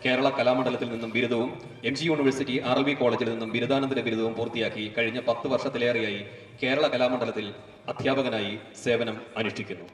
കേരള കലാമണ്ഡലത്തിൽ നിന്നും ബിരുദവും MG യൂണിവേഴ്സിറ്റി RLB കോളേജിൽ നിന്നും ബിരുദാനന്തര ബിരുദവും പൂർത്തിയാക്കി കഴിഞ്ഞ 10 വർഷത്തിലേറെയായി കേരള കലാമണ്ഡലത്തിൽ അധ്യാപകനായി സേവനം അനുഷ്ഠിക്കുന്നു.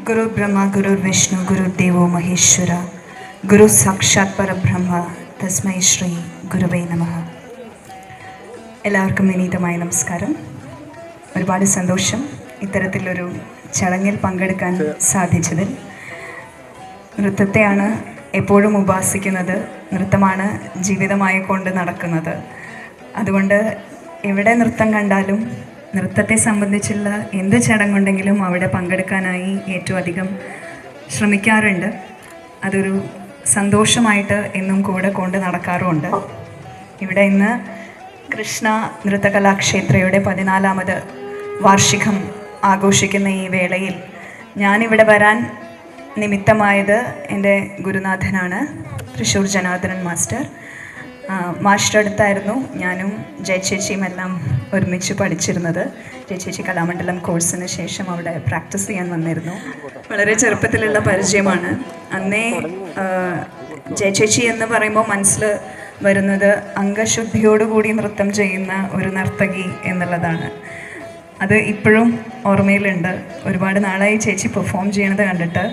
गुरु ब्रह्मा गुरु विष्णु गुरुदेवो महेश्वर गुरु साक्षात् परब्रह्म तस्मै ശ്രീ ഗുരുവേ നമഃ. എല്ലാവർക്കും വിനീതമായ നമസ്കാരം. ഒരുപാട് സന്തോഷം ഇത്തരത്തിലൊരു ചടങ്ങിൽ പങ്കെടുക്കാൻ സാധിച്ചതിൽ. നൃത്തത്തെയാണ് എപ്പോഴും ഉപാസിക്കുന്നത്, നൃത്തമാണ് ജീവിതമായി കൊണ്ട് നടക്കുന്നത്. അതുകൊണ്ട് എവിടെ നൃത്തം കണ്ടാലും നൃത്തത്തെ സംബന്ധിച്ചുള്ള എന്ത് ചടങ്ങുണ്ടെങ്കിലും അവിടെ പങ്കെടുക്കാനായി ഏറ്റവും അധികം ശ്രമിക്കാറുണ്ട്. അതൊരു സന്തോഷമായിട്ട് എന്നും കൂടെ കൊണ്ട് നടക്കാറുമുണ്ട്. ഇവിടെ ഇന്ന് കൃഷ്ണ നൃത്തകലാക്ഷേത്രയുടെ 14ാമത് വാർഷികം ആഘോഷിക്കുന്ന ഈ വേളയിൽ ഞാനിവിടെ വരാൻ നിമിത്തമായത് എൻ്റെ ഗുരുനാഥനാണ്, തൃശ്ശൂർ ജനാർദ്ദനൻ മാസ്റ്റർ. മാസ്റ്റർ അടുത്തായിരുന്നു ഞാനും ജയചേച്ചിയും എല്ലാം ഒരുമിച്ച് പഠിച്ചിരുന്നത്. ജയചേച്ചി കലാമണ്ഡലം കോഴ്സിന് ശേഷം അവിടെ പ്രാക്ടീസ് ചെയ്യാൻ വന്നിരുന്നു. വളരെ ചെറുപ്പത്തിലുള്ള പരിചയമാണ്. അന്നേ ജയചേച്ചി എന്ന് പറയുമ്പോൾ മനസ്സിൽ വരുന്നത് അംഗശുദ്ധിയോടുകൂടി നൃത്തം ചെയ്യുന്ന ഒരു നർത്തകി എന്നുള്ളതാണ്. അത് ഇപ്പോഴും ഓർമ്മയിലുണ്ട്. ഒരുപാട് നാളായി ചേച്ചി പെർഫോം ചെയ്യണത് കണ്ടിട്ട്.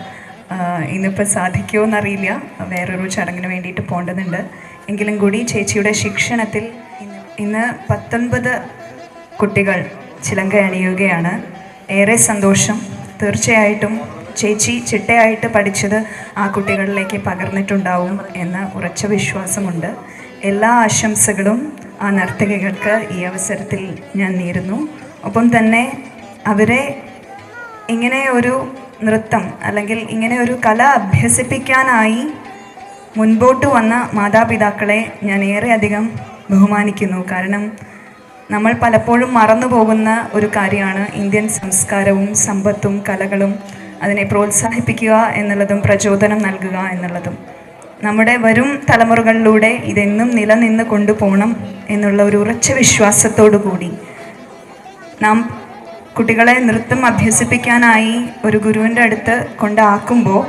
ഇന്നിപ്പോൾ സാധിക്കുമോ എന്നറിയില്ല, വേറൊരു ചടങ്ങിന് വേണ്ടിയിട്ട് പോകേണ്ടതുണ്ട്. എങ്കിലും കൂടി ചേച്ചിയുടെ ശിക്ഷണത്തിൽ ഇന്ന് 19 കുട്ടികൾ ചിലങ്ക അണിയുകയാണ്. ഏറെ സന്തോഷം. തീർച്ചയായിട്ടും ചേച്ചി ചിട്ടയായിട്ട് പഠിച്ചത് ആ കുട്ടികളിലേക്ക് പകർന്നിട്ടുണ്ടാവും എന്ന ഉറച്ച വിശ്വാസമുണ്ട്. എല്ലാ ആശംസകളും ആ നർത്തകികൾക്ക് ഈ അവസരത്തിൽ ഞാൻ നേരുന്നു. ഒപ്പം തന്നെ അവരെ ഇങ്ങനെ ഒരു നൃത്തം അല്ലെങ്കിൽ ഇങ്ങനെ ഒരു കല അഭ്യസിപ്പിക്കാനായി മുൻപോട്ട് വന്ന മാതാപിതാക്കളെ ഞാൻ ഏറെ അധികം ബഹുമാനിക്കുന്നു. കാരണം നമ്മൾ പലപ്പോഴും മറന്നു പോകുന്ന ഒരു കാര്യമാണ് ഇന്ത്യൻ സംസ്കാരവും സമ്പത്തും കലകളും. അതിനെ പ്രോത്സാഹിപ്പിക്കുക എന്നുള്ളതും പ്രചോദനം നൽകുക എന്നുള്ളതും നമ്മുടെ വരും തലമുറകളിലൂടെ ഇതെന്നും നിലനിന്ന് കൊണ്ടുപോകണം എന്നുള്ള ഒരു ഉറച്ച വിശ്വാസത്തോടു കൂടി നാം കുട്ടികളെ നൃത്തം അഭ്യസിപ്പിക്കാനായി ഒരു ഗുരുവിൻ്റെ അടുത്ത് കൊണ്ടാക്കുമ്പോൾ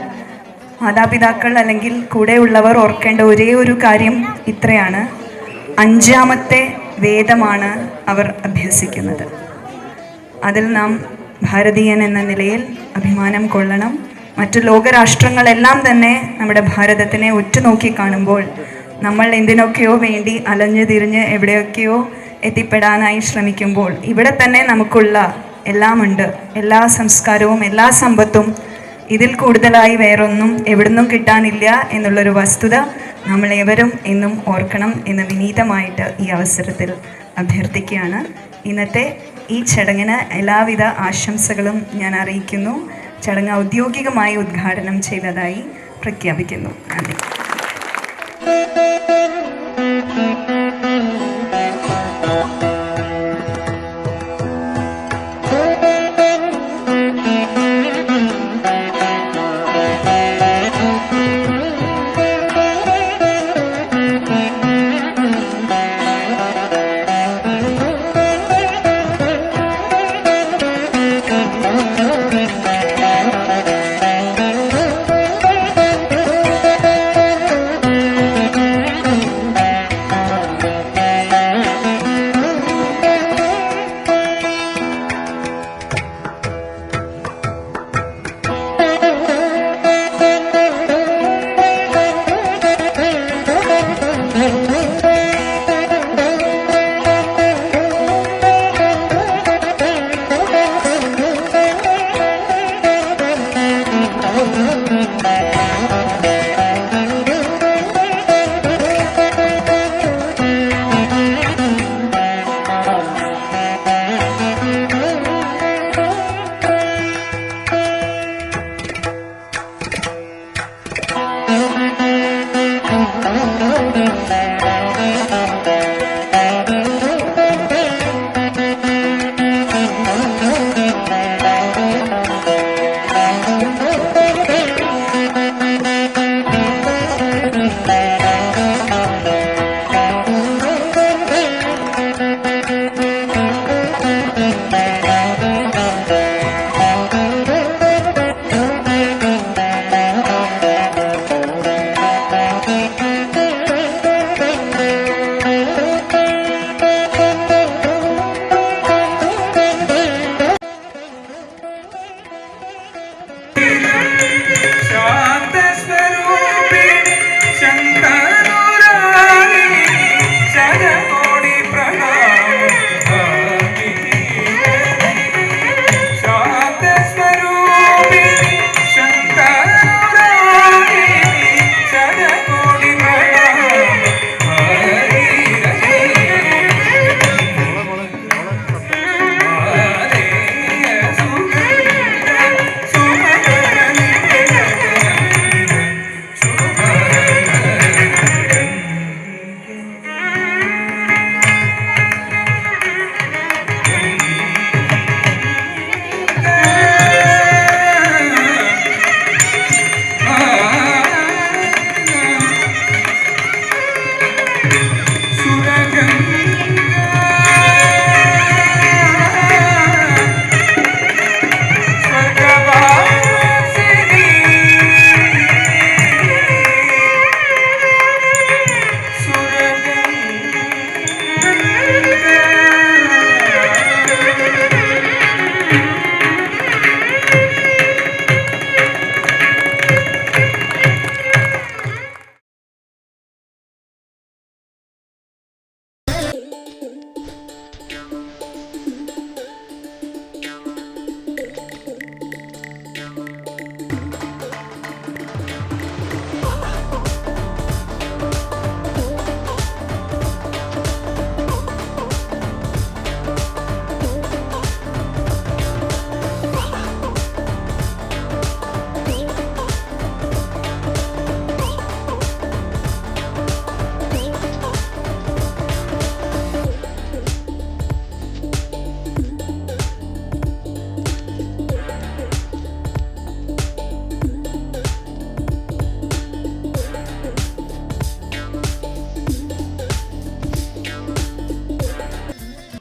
മാതാപിതാക്കൾ അല്ലെങ്കിൽ കൂടെയുള്ളവർ ഓർക്കേണ്ട ഒരേ ഒരു കാര്യം ഇത്രയാണ്: 5ാമത്തെ വേദമാണ് അവർ അഭ്യസിക്കുന്നത്. അതിൽ നാം ഭാരതീയൻ എന്ന നിലയിൽ അഭിമാനം കൊള്ളണം. മറ്റു ലോകരാഷ്ട്രങ്ങളെല്ലാം തന്നെ നമ്മുടെ ഭാരതത്തിനെ ഉറ്റുനോക്കി കാണുമ്പോൾ നമ്മൾ എന്തിനൊക്കെയോ വേണ്ടി അലഞ്ഞു തിരിഞ്ഞ് എവിടെയൊക്കെയോ എത്തിപ്പെടാനായി ശ്രമിക്കുമ്പോൾ ഇവിടെ തന്നെ നമുക്കുള്ള എല്ലാമുണ്ട്. എല്ലാ സംസ്കാരവും എല്ലാ സമ്പത്തും ഇതിൽ കൂടുതലായി വേറൊന്നും എവിടുന്നും കിട്ടാനില്ല എന്നുള്ളൊരു വസ്തുത നമ്മളേവരും എന്നും ഓർക്കണം എന്ന് വിനീതമായിട്ട് ഈ അവസരത്തിൽ അഭ്യർത്ഥിക്കുകയാണ്. ഇന്നത്തെ ഈ ചടങ്ങിന് എല്ലാവിധ ആശംസകളും ഞാൻ അറിയിക്കുന്നു. ചടങ്ങ് ഔദ്യോഗികമായി ഉദ്ഘാടനം ചെയ്തതായി പ്രഖ്യാപിക്കുന്നു. നന്ദി.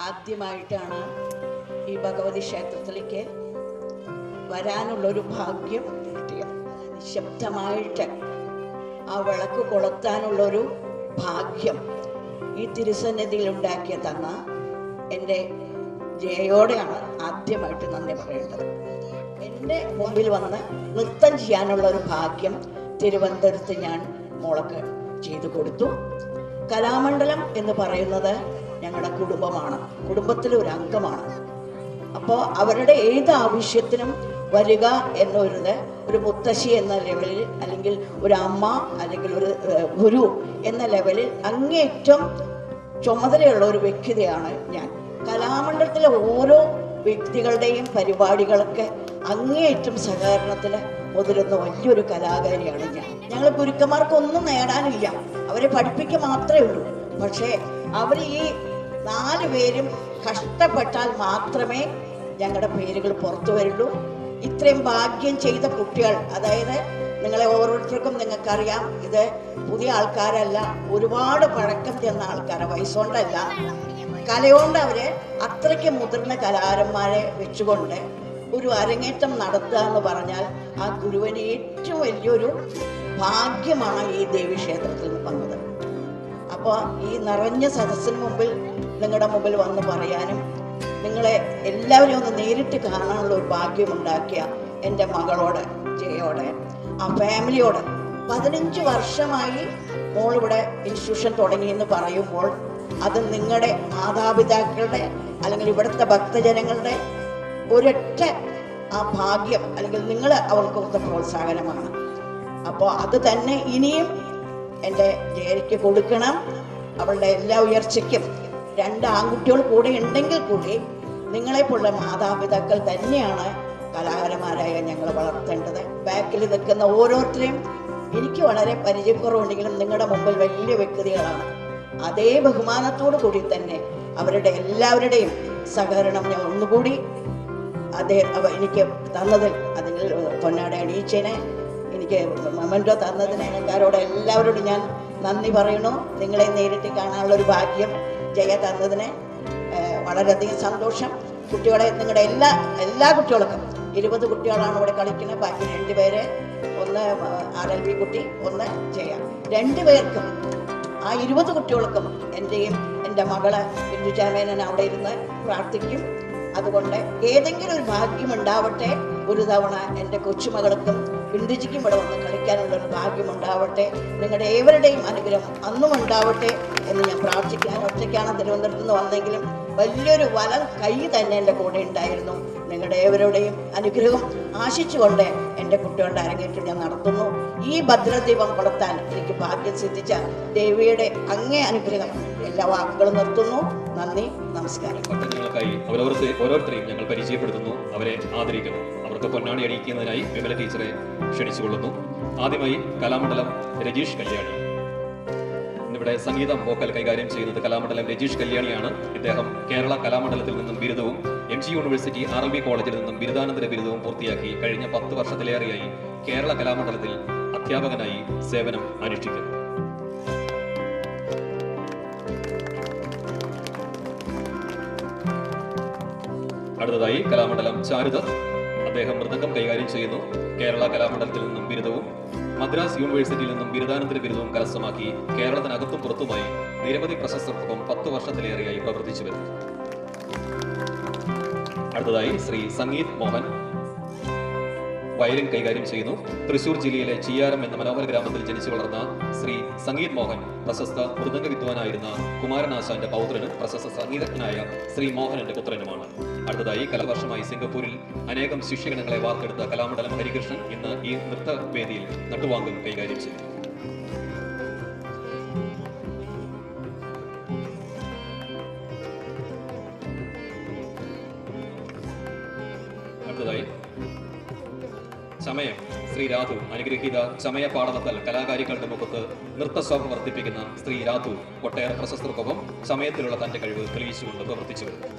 ആദ്യമായിട്ടാണ് ഈ ഭഗവതി ക്ഷേത്രത്തിലേക്ക് വരാനുള്ളൊരു ഭാഗ്യം കിട്ടിയത്. നിശബ്ദമായിട്ട് ആ വിളക്ക് കൊളുത്താനുള്ളൊരു ഭാഗ്യം ഈ തിരുസന്നിധിയിൽ ഉണ്ടാക്കിയ തന്ന എൻ്റെ ജയയോടെയാണ് ആദ്യമായിട്ട് നന്ദി പറയേണ്ടത്. എൻ്റെ മുമ്പിൽ വന്ന് നൃത്തം ചെയ്യാനുള്ള ഒരു ഭാഗ്യം തിരുവനന്തപുരത്ത് ഞാൻ മോളക്ക് ചെയ്തു കൊടുത്തു. കലാമണ്ഡലം എന്ന് പറയുന്നത് ഞങ്ങളുടെ കുടുംബമാണ്, കുടുംബത്തിലെ ഒരു അംഗമാണ്. അപ്പോൾ അവരുടെ ഏത് ആവശ്യത്തിനും വരിക എന്നൊരു ഒരു മുത്തശ്ശി എന്ന ലെവലിൽ, അല്ലെങ്കിൽ ഒരു അമ്മ, അല്ലെങ്കിൽ ഒരു ഗുരു എന്ന ലെവലിൽ അങ്ങേയറ്റം ചുമതലയുള്ള ഒരു വ്യക്തിയാണ് ഞാൻ. കലാമണ്ഡലത്തിലെ ഓരോ വ്യക്തികളുടെയും പരിപാടികളൊക്കെ അങ്ങേയറ്റം സഹകരണത്തിൽ മുതിരുന്ന വലിയൊരു കലാകാരിയാണ് ഞാൻ. ഞങ്ങൾ ഗുരുക്കന്മാർക്കൊന്നും നേടാനില്ല, അവരെ പഠിപ്പിക്കുക മാത്രമേ ഉള്ളൂ. പക്ഷേ അവർ ഈ 4 പേരും കഷ്ടപ്പെട്ടാൽ മാത്രമേ ഞങ്ങളുടെ പേരുകൾ പുറത്തു വരുള്ളൂ. ഇത്രയും ഭാഗ്യം ചെയ്ത കുട്ടികൾ, അതായത് നിങ്ങളെ ഓരോരുത്തർക്കും നിങ്ങൾക്കറിയാം, ഇത് പുതിയ ആൾക്കാരല്ല, ഒരുപാട് പഴക്കം ചെന്ന ആൾക്കാരെ, വയസ്സുകൊണ്ടല്ല, കലയോണ്ട് അവര് അത്രയ്ക്ക് മുതിർന്ന കലാകാരന്മാരെ വെച്ചുകൊണ്ട് ഒരു അരങ്ങേറ്റം നടത്തുക എന്ന് പറഞ്ഞാൽ ആ ഗുരുവിന് ഏറ്റവും വലിയൊരു ഭാഗ്യമാണ് ഈ ദേവീക്ഷേത്രത്തിൽ വന്നത്. അപ്പോൾ ഈ നിറഞ്ഞ സദസ്സിന് മുമ്പിൽ നിങ്ങളുടെ മുമ്പിൽ വന്ന് പറയാനും നിങ്ങളെ എല്ലാവരെയും ഒന്ന് നേരിട്ട് കാണാനുള്ള ഒരു ഭാഗ്യമുണ്ടാക്കിയ എൻ്റെ മകളോട്, ജയോട്, ആ ഫാമിലിയോട്, 15 വർഷമായി മോളിവിടെ ഇൻസ്റ്റിറ്റ്യൂഷൻ തുടങ്ങിയെന്ന് പറയുമ്പോൾ അത് നിങ്ങളുടെ മാതാപിതാക്കളുടെ അല്ലെങ്കിൽ ഇവിടുത്തെ ഭക്തജനങ്ങളുടെ ഒരൊറ്റ ആ ഭാഗ്യം, അല്ലെങ്കിൽ നിങ്ങൾ അവർക്ക് കൊടുത്ത പ്രോത്സാഹനമാണ്. അപ്പോൾ അത് തന്നെ ഇനിയും എൻ്റെ ജയയ്ക്ക് കൊടുക്കണം. അവളുടെ എല്ലാ ഉയർച്ചയ്ക്കും 2 ആൺകുട്ടികൾ കൂടെ ഉണ്ടെങ്കിൽ കൂടി നിങ്ങളെപ്പോലുള്ള മാതാപിതാക്കൾ തന്നെയാണ് കലാകാരന്മാരായ ഞങ്ങൾ വളർത്തേണ്ടത്. ബാക്കിൽ നിൽക്കുന്ന ഓരോരുത്തരെയും എനിക്ക് വളരെ പരിചയക്കുറവുണ്ടെങ്കിലും നിങ്ങളുടെ മുമ്പിൽ വലിയ വ്യക്തികളാണ്. അതേ ബഹുമാനത്തോടു കൂടി തന്നെ അവരുടെ എല്ലാവരുടെയും സഹകരണം ഞാൻ ഒന്നുകൂടി എനിക്ക് തന്നതിൽ, അതിൽ പൊന്നാട അണിയിച്ചതിനെ, എനിക്ക് മൊമെന്റോ തന്നതിന് എനിക്കാരോട് എല്ലാവരോടും ഞാൻ നന്ദി പറയുന്നു. നിങ്ങളെ നേരിട്ട് കാണാനുള്ള ഒരു ഭാഗ്യം ജയ തന്നതിന് വളരെയധികം സന്തോഷം. കുട്ടികളെ, നിങ്ങളുടെ എല്ലാ കുട്ടികൾക്കും, 20 കുട്ടികളാണ് ഇവിടെ കളിക്കുന്നത്, ബാക്കി 2 പേര്, ഒന്ന് RLB കുട്ടി, ഒന്ന് ജയ, 2 പേർക്കും, ആ 20 കുട്ടികൾക്കും എൻ്റെയും എൻ്റെ മകള് ബിന്ദുചാമേനൻ അവിടെ ഇരുന്ന് പ്രാർത്ഥിക്കും. അതുകൊണ്ട് ഏതെങ്കിലും ഒരു ഭാഗ്യമുണ്ടാവട്ടെ, ഒരു തവണ എൻ്റെ കൊച്ചുമകൾക്കും ബിന്ദുജിക്കും ഇവിടെ വന്ന് കളിക്കാനുള്ളൊരു ഭാഗ്യമുണ്ടാവട്ടെ, നിങ്ങളുടെ ഏവരുടെയും അനുഗ്രഹം അന്നും ഉണ്ടാവട്ടെ എന്ന് ഞാൻ പ്രാർത്ഥിക്കാൻ. ഒറ്റയ്ക്കാണ് തിരുവനന്തപുരത്ത് നിന്ന് വന്നെങ്കിലും വലിയൊരു വലം കൈ തന്നെ എൻ്റെ കൂടെ ഉണ്ടായിരുന്നു. നിങ്ങളുടെ ഏവരുടെയും അനുഗ്രഹം ആശിച്ചുകൊണ്ട് എൻ്റെ കുട്ടികളുടെ അരങ്ങേറ്റം ഞാൻ നടത്തുന്നു. ഈ ഭദ്രദീപം കൊളുത്താൻ എനിക്ക് ഭാഗ്യം സിദ്ധിച്ച ദേവിയുടെ അങ്ങേ അനുഗ്രഹം. എല്ലാ വാക്കുകളും നിർത്തുന്നു. നന്ദി, നമസ്കാരം. ഭക്തജനങ്ങൾക്കായി ഓരോരുത്തരെയും ഞങ്ങൾ പരിചയപ്പെടുത്തുന്നു, അവരെ ആദരിക്കുന്നു. അവർക്ക് പൊന്നാടി അണിയിക്കുന്നതിനായി വിമല ടീച്ചറെ ക്ഷണിച്ചുകൊള്ളുന്നു. ആദ്യമായി കലാമണ്ഡലം രജീഷ് കല്യാണി. ഇന്നിവിടെ സംഗീതം വോക്കൽ കൈകാര്യം ചെയ്യുന്നത് കലാമണ്ഡലം രജീഷ് കല്യാണിയാണ്. ഇദ്ദേഹം കേരള കലാമണ്ഡലത്തിൽ നിന്നും ബിരുദവും MG യൂണിവേഴ്സിറ്റി RLB കോളേജിൽ നിന്നും ബിരുദാനന്തര ബിരുദവും പൂർത്തിയാക്കി കഴിഞ്ഞ 10 വർഷത്തിലേറെയായി കേരള കലാമണ്ഡലത്തിൽ അധ്യാപകനായി സേവനം അനുഷ്ഠിക്കുന്നു. അടുത്തതായി കലാമണ്ഡലം ചാരുത. അദ്ദേഹം മൃദംഗം കൈകാര്യം ചെയ്യുന്നു. കേരള കലാമണ്ഡലത്തിൽ നിന്നും ബിരുദവും മദ്രാസ് യൂണിവേഴ്സിറ്റിയിൽ നിന്നും ബിരുദാനന്തര ബിരുദവും കരസ്ഥമാക്കി കേരളത്തിനകത്തും പുറത്തുമായി നിരവധി പ്രശസ്തർക്കൊപ്പം 10 വർഷത്തിലേറെയായി പ്രവർത്തിച്ചു വരുന്നു. അടുത്തതായി ശ്രീ സംഗീത് മോഹൻ വയലിൻ കൈകാര്യം ചെയ്യുന്നു. തൃശൂർ ജില്ലയിലെ ചിയാരം എന്ന മനോഹര ഗ്രാമത്തിൽ ജനിച്ചു വളർന്ന ശ്രീ സംഗീത് മോഹൻ പ്രശസ്ത മൃദംഗ വിദ്വാനായിരുന്ന കുമാരനാശാന്റെ പൗത്രനും പ്രശസ്ത സംഗീതജ്ഞനായ ശ്രീ മോഹനന്റെ പുത്രനുമാണ്. അടുത്തതായി കലവർഷമായി സിംഗപ്പൂരിൽ അനേകം ശിഷ്യഗണങ്ങളെ വാർത്തെടുത്ത കലാമണ്ഡലം ഹരികൃഷ്ണൻ ഇന്ന് ഈ നൃത്തവേദിയിൽ നട്ടുവാങ്കം കൈകാര്യം ചെയ്തു. അടുത്തതായി ചമയം ശ്രീ രാധു. അനുഗ്രഹീത ചമയ പാഠവത്താൽ കലാകാരികളുടെ മുഖത്ത് നൃത്തശോഭ വർദ്ധിപ്പിക്കുന്ന ശ്രീ രാധു ഒട്ടേറെ പ്രശസ്തർക്കൊപ്പം ചമയത്തിലുള്ള തന്റെ കഴിവ് തെളിയിച്ചുകൊണ്ട് പ്രവർത്തിച്ചു വരുന്നു.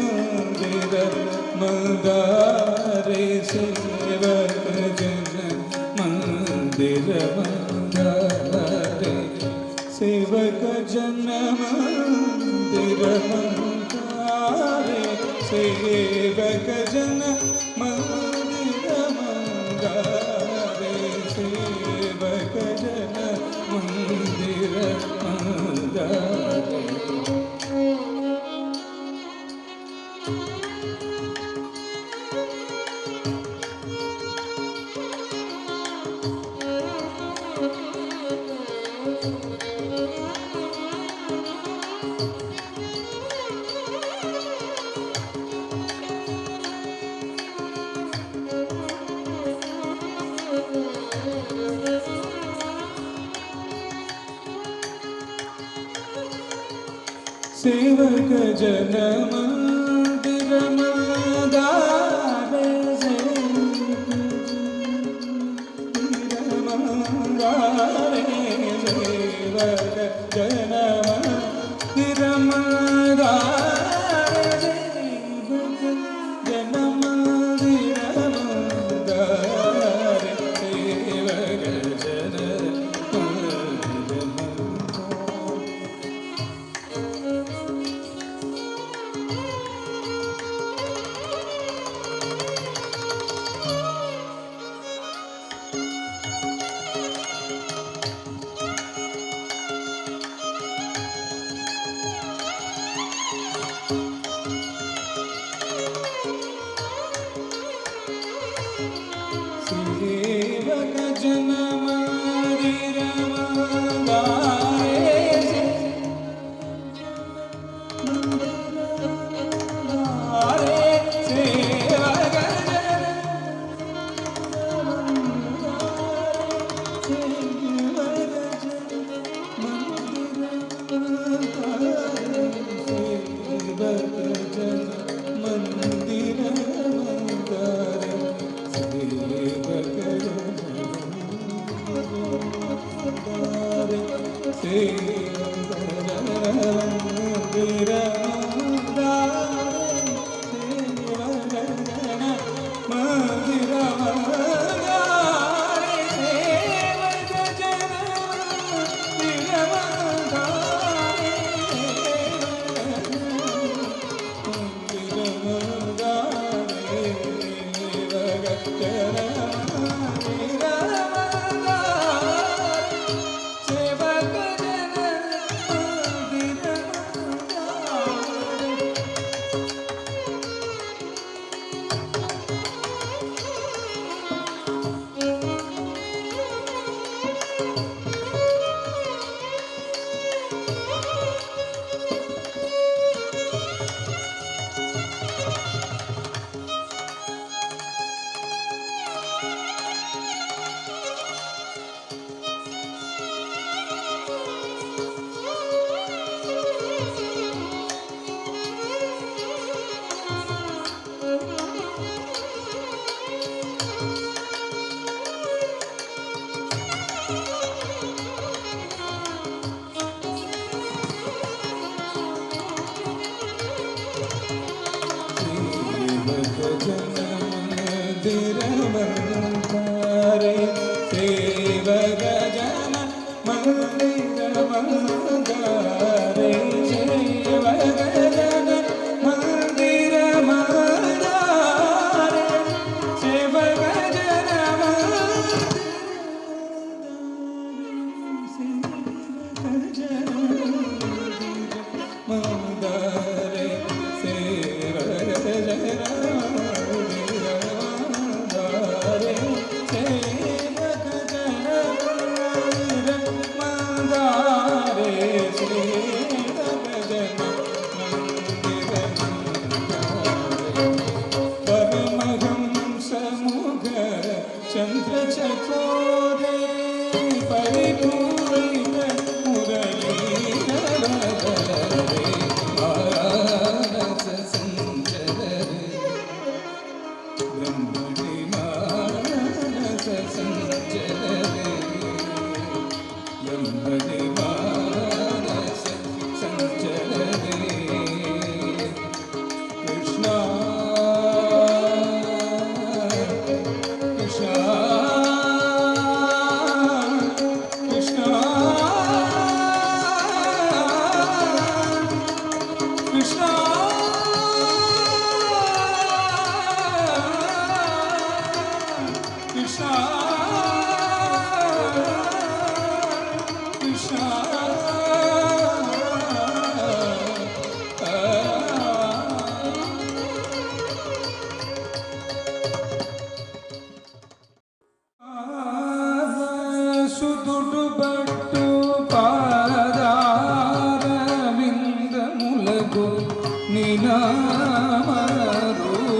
मंदिर मंदारे सेवक जन मंदिर मंदारे सेवक जन मंदिर मंदारे सेवक जन मंदिर मंदारे सेवक जन मंदिर मंदारे सेवक जन मंदिर मंदारे सेवक मंदारे सेवक जन मंदिर मंदारे सेवक जन मंदिर मंदारे सेवक जन सेवक जन मंदिर मंदारे सेवक जन मंदिर मंदारे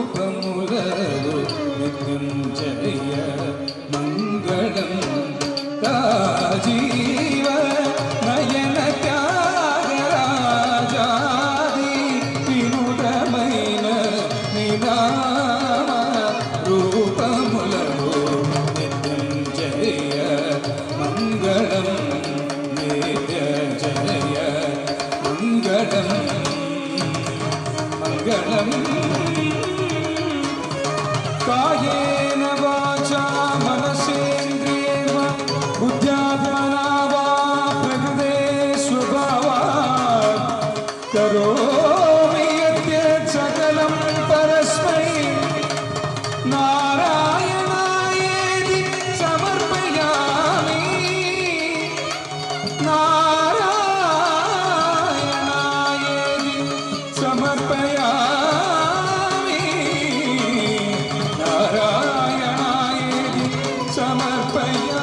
നാമരൂപമുലതു മൃത്യുഞ്ജയ മംഗളം രാജീവ നയന ത്യാഗരാജാദി വിനുതമൈന നിനാമ രൂപമുലതു മൃത്യുഞ്ജയ മംഗളം നിത്യജയ മംഗളം മംഗളം കായേന വാചാ മനസേന്ദ്രിയേർവ ബുദ്ധ്യാത്മനാ വാ പ്രകൃതേ സ്വഭാവാത് കരോമി യദ്യത് സകലം പരസ്മൈ നാരായണായേതി സമർപ്പയാമി നാരായണായേതി സമർപ്പയാമി നാരായണായേതി സമർപ്പയാമി